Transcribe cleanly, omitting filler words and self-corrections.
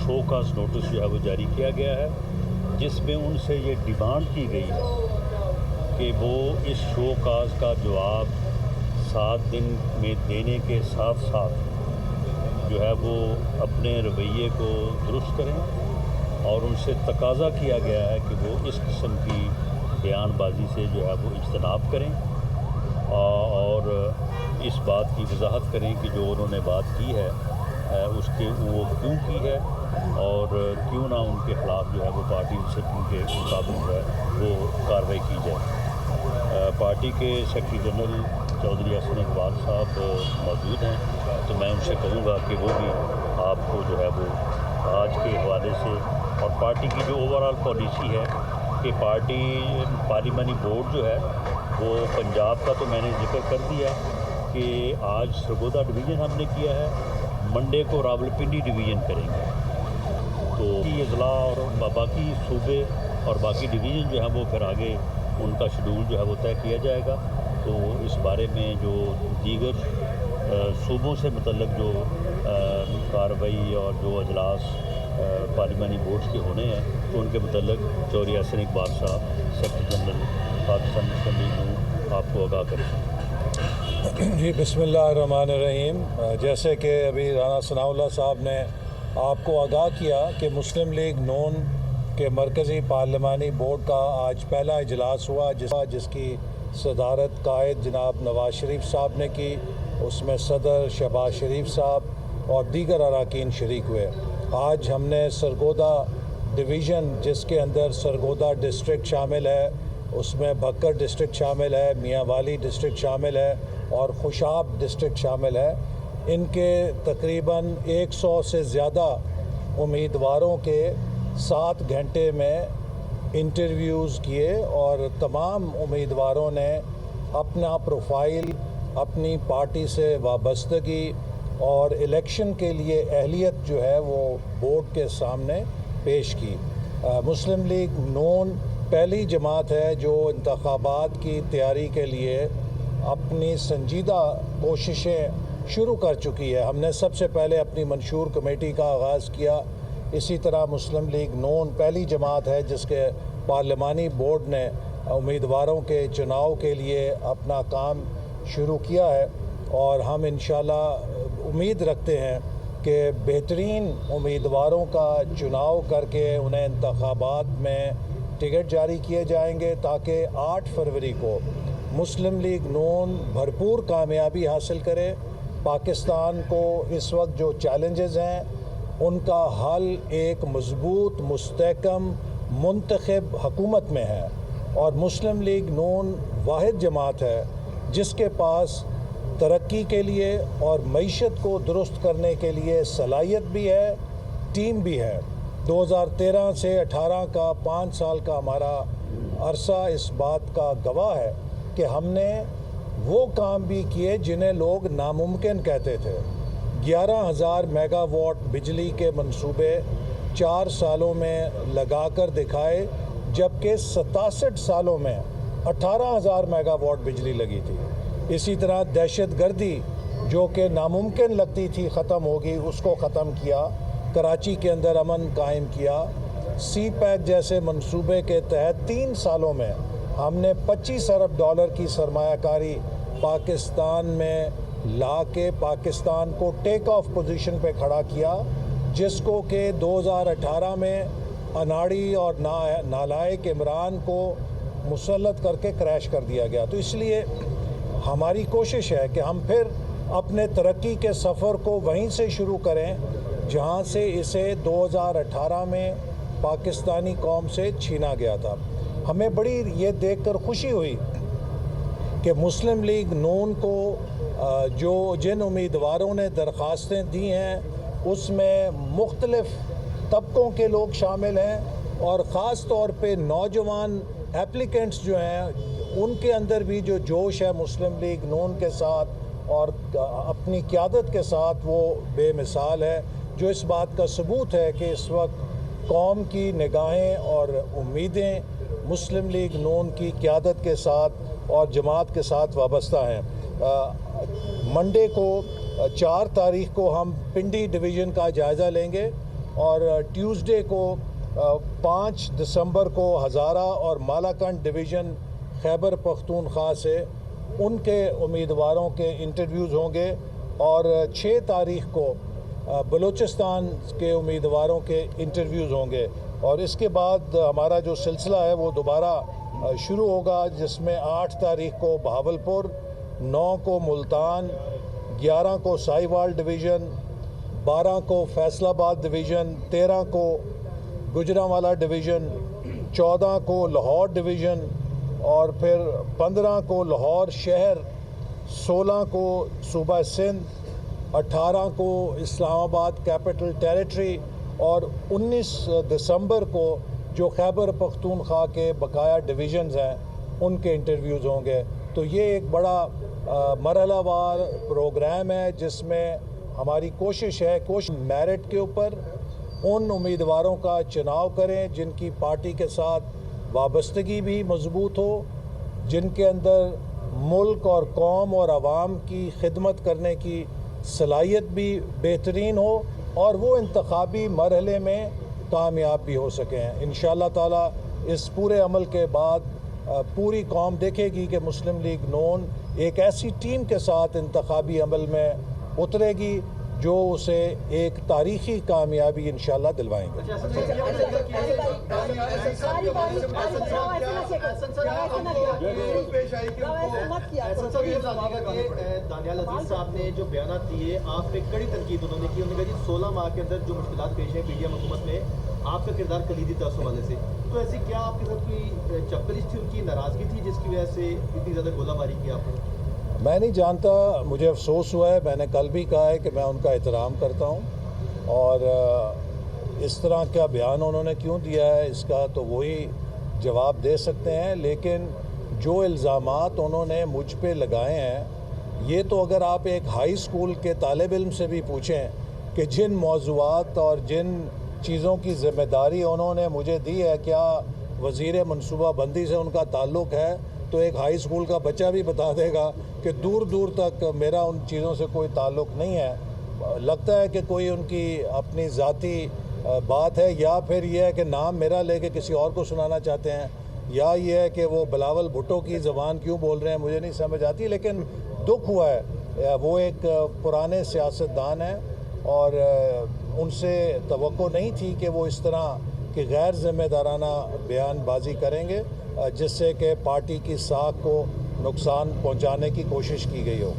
Show cause notice जो है वो जारी किया गया है, जिसमें उनसे ये डिमांड की गई है कि वो इस शो काज का जवाब 7 दिन में देने के साथ साथ जो है वो अपने रवैये को दुरुस्त करें, और उनसे तकाजा किया गया है कि वो इस किस्म की बयानबाजी से जो है वो इज्तनाब करें और इस बात की वजाहत करें कि जो उन्होंने बात की है उसके वो क्यों की है और क्यों ना उनके ख़िलाफ़ जो है वो पार्टी डिसिप्लिन के मुताबिक जो है वो कार्रवाई की जाए। पार्टी के सेक्रेटरी जनरल चौधरी हसन इकबाल साहब मौजूद हैं, तो मैं उनसे कहूँगा कि वो भी आपको जो है वो आज के हवाले से और पार्टी की जो ओवरऑल पॉलिसी है कि पार्लिमानी बोर्ड जो है वो पंजाब का तो मैंने जिक्र कर दिया कि आज सरगोदा डिवीज़न हमने किया है, मंडे को रावलपिंडी डिवीज़न करेंगे, तो ये अजला और बाकी सूबे और बाकी डिवीज़न जो है वो फिर आगे उनका शेड्यूल जो है वो तय किया जाएगा। तो इस बारे में जो दीगर सूबों से मुतल्लिक जो कार्रवाई और जो अजलास पार्लिमानी बोर्ड्स के होने हैं तो उनके मुतल्लिक चौधरी हसन इकबाल साहब सेक्रेटरी जनरल पाकिस्तान मुस्लिम लीग नून आपको आगाह करें। जी बिस्मिल्लाहिर्रहमानिर्रहीम। जैसे कि अभी राना सनाउल्लाह साहब ने आपको आगाह किया कि मुस्लिम लीग नून के मरकज़ी पार्लिमानी बोर्ड का आज पहला इजलास हुआ जिसकी सदारत कायद जनाब नवाज शरीफ साहब ने की। उसमें सदर शहबाज शरीफ साहब और दीगर अरकान शरीक हुए। आज हमने सरगोदा डिवीज़न जिसके अंदर सरगोदा डिस्ट्रिक्ट शामिल है, उसमें भक्कर डिस्ट्रिक्ट शामिल है, मियाँ वाली डिस्ट्रिक्ट शामिल है और खुशाब डिस्ट्रिक्ट शामिल है, इनके तकरीबन 100 से ज़्यादा उम्मीदवारों के 7 घंटे में इंटरव्यूज़ किए और तमाम उम्मीदवारों ने अपना प्रोफाइल, अपनी पार्टी से वाबस्तगी और इलेक्शन के लिए अहलियत जो है वो बोर्ड के सामने पेश की। मुस्लिम लीग नून पहली जमात है जो इंतखाबात की तैयारी के लिए अपनी संजीदा कोशिशें शुरू कर चुकी है। हमने सबसे पहले अपनी मंशूर कमेटी का आगाज़ किया। इसी तरह मुस्लिम लीग नून पहली जमात है जिसके पार्लिमानी बोर्ड ने उम्मीदवारों के चुनाव के लिए अपना काम शुरू किया है और हम इंशाल्लाह उम्मीद रखते हैं कि बेहतरीन उम्मीदवारों का चुनाव करके उन्हें इंतखाबात में टिकट जारी किए जाएंगे ताकि 8 फरवरी को मुस्लिम लीग नून भरपूर कामयाबी हासिल करे। पाकिस्तान को इस वक्त जो चैलेंजेस हैं उनका हल एक मजबूत मुस्तहकम मुंतखब हुकूमत में है और मुस्लिम लीग नून वाहिद जमात है जिसके पास तरक्की के लिए और मईशत को दुरुस्त करने के लिए सलाहियत भी है, टीम भी है। 2013 से 18 का 5 साल का हमारा अरसा इस बात का गवाह है कि हमने वो काम भी किए जिन्हें लोग नामुमकिन कहते थे। 11,000 मेगावाट बिजली के मंसूबे 4 सालों में लगाकर दिखाए, जबकि 67 सालों में 18,000 मेगावाट बिजली लगी थी। इसी तरह दहशतगर्दी जो कि नामुमकिन लगती थी ख़त्म होगी, उसको ख़त्म किया, कराची के अंदर अमन कायम किया। सी पैक जैसे मंसूबे के तहत 3 सालों में हमने 25 अरब डॉलर की सरमायाकारी पाकिस्तान में ला के पाकिस्तान को टेक ऑफ पोजीशन पे खड़ा किया, जिसको कि 2018 में अनाड़ी और नालायक इमरान को मुसल्लत करके क्रैश कर दिया गया। तो इसलिए हमारी कोशिश है कि हम फिर अपने तरक्की के सफ़र को वहीं से शुरू करें जहां से इसे 2018 में पाकिस्तानी कौम से छीना गया था। हमें बड़ी ये देखकर खुशी हुई कि मुस्लिम लीग नून को जिन उम्मीदवारों ने दरख्वास्तें दी हैं उसमें मुख्तलिफ तबकों के लोग शामिल हैं और ख़ास तौर पे नौजवान एप्लीकेंट्स जो हैं उनके अंदर भी जो जोश है मुस्लिम लीग नून के साथ और अपनी क़यादत के साथ वो बेमिसाल है, जो इस बात का सबूत है कि इस वक्त कौम की निगाहें और उम्मीदें मुस्लिम लीग नून की क़यादत के साथ और जमात के साथ वाबस्ता हैं। मंडे को 4 तारीख को हम पिंडी डिवीज़न का जायज़ा लेंगे اور ٹیوزڈے کو 5 دسمبر کو ہزارہ اور مالاکنڈ ڈویژن خیبر پختونخوا سے ان کے امیدواروں کے انٹرویوز ہوں گے، اور 6 تاریخ کو بلوچستان کے امیدواروں کے انٹرویوز ہوں گے، اور اس کے بعد ہمارا جو سلسلہ ہے وہ دوبارہ شروع ہوگا، جس میں 8 تاریخ کو بہاولپور، 9 کو ملتان، 11 کو ساہیوال ڈویژن، 12 کو فیصل آباد ڈویژن، 13 کو گجرانوالہ ڈویژن، 14 کو لاہور ڈویژن، اور پھر 15 کو لاہور شہر، 16 کو صوبہ سندھ، 18 کو اسلام آباد کیپٹل ٹیریٹری، اور 19 دسمبر کو جو خیبر پختونخوا کے بقایا ڈویژنز ہیں ان کے انٹرویوز ہوں گے۔ تو یہ ایک بڑا مرحلہ وار پروگرام ہے، جس میں ہماری کوشش ہے میرٹ کے اوپر ان امیدواروں کا چناؤ کریں جن کی پارٹی کے ساتھ وابستگی بھی مضبوط ہو، جن کے اندر ملک اور قوم اور عوام کی خدمت کرنے کی صلاحیت بھی بہترین ہو، اور وہ انتخابی مرحلے میں کامیاب بھی ہو سکیں۔ انشاءاللہ تعالی اس پورے عمل کے بعد پوری قوم دیکھے گی کہ مسلم لیگ نون ایک ایسی ٹیم کے ساتھ انتخابی عمل میں اترے گی جو اسے ایک تاریخی کامیابی انشاءاللہ دلوائیں گے۔ دانیال عزیز صاحب نے جو بیانات دیے، آپ پہ کڑی تنقید انہوں نے کی، انہوں نے کہا جی 16 ماہ کے اندر جو مشکلات پیش ہیں پی ڈی ایم حکومت میں، آپ کا کردار کلیدی تھا اس حوالے سے، تو ایسی کیا آپ کے ساتھ کوئی چپکلش تھی، ان کی ناراضگی تھی جس کی وجہ سے اتنی زیادہ گولہ باری کی آپ نے؟ میں نہیں جانتا، مجھے افسوس ہوا ہے، میں نے کل بھی کہا ہے کہ میں ان کا احترام کرتا ہوں، اور اس طرح کا بیان انہوں نے کیوں دیا ہے اس کا تو وہی جواب دے سکتے ہیں، لیکن جو الزامات انہوں نے مجھ پہ لگائے ہیں، یہ تو اگر آپ ایک ہائی اسکول کے طالب علم سے بھی پوچھیں کہ جن موضوعات اور جن چیزوں کی ذمہ داری انہوں نے مجھے دی ہے کیا وزیر منصوبہ بندی سے ان کا تعلق ہے، تو ایک ہائی اسکول کا بچہ بھی بتا دے گا کہ دور دور تک میرا ان چیزوں سے کوئی تعلق نہیں ہے۔ لگتا ہے کہ کوئی ان کی اپنی ذاتی بات ہے، یا پھر یہ ہے کہ نام میرا لے کے کسی اور کو سنانا چاہتے ہیں، یا یہ ہے کہ وہ بلاول بھٹو کی زبان کیوں بول رہے ہیں مجھے نہیں سمجھ آتی، لیکن دکھ ہوا ہے، وہ ایک پرانے سیاستدان ہیں اور ان سے توقع نہیں تھی کہ وہ اس طرح کہ غیر ذمہ دارانہ بیان بازی کریں گے جس سے کہ پارٹی کی ساکھ کو نقصان پہنچانے کی کوشش کی گئی ہو۔